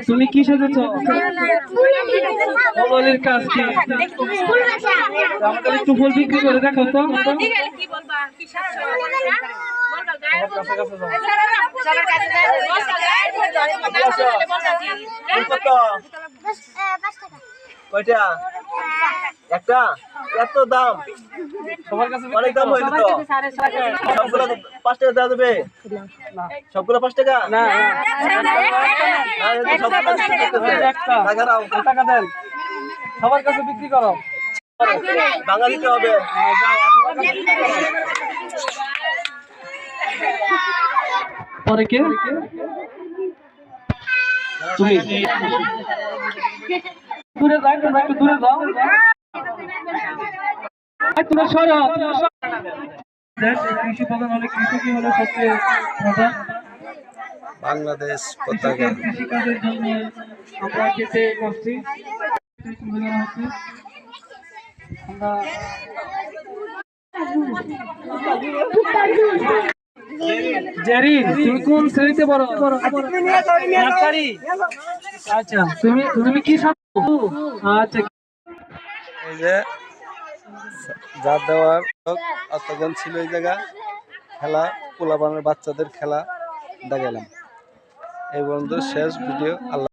তুমি কি সেজেছো? ফুলের কাজ কি? আমাদের একটু ফুল বিক্রি করে দেখো তো। কয়টা? একটা? এত দাম? অনেক দাম হইলো তো। সবগুলো 5 টাকা দেওয়া যাবে? সবগুলো 5 টাকা? না টাকা দাও। টাকা দেন, সবার কাছে বিক্রি করো। ভাঙা দিতে হবে। পরে কে? তুমি দূরে যাও, তোমরা একটু দূরে যাও। তোমরা সরো। কৃষি প্রধান হলে কৃষকই হলো সবচেয়ে প্রধান। বাংলাদেশ পতাকা। কৃষিকাজের জন্য আমরা কেটে করছি, আমরা জেরিন, তুমি কোন শ্রেণীতে পড়ো? নার্সারি। আচ্ছা, তুমি কি ছাত্র? আচ্ছা, এই যে যা দেওয়ার অতগণ ছিল এই জায়গা খেলা, পোলাপানের বাচ্চাদের খেলা দেখালাম। এই পর্যন্ত শেষ ভিডিও। আল্লাহ।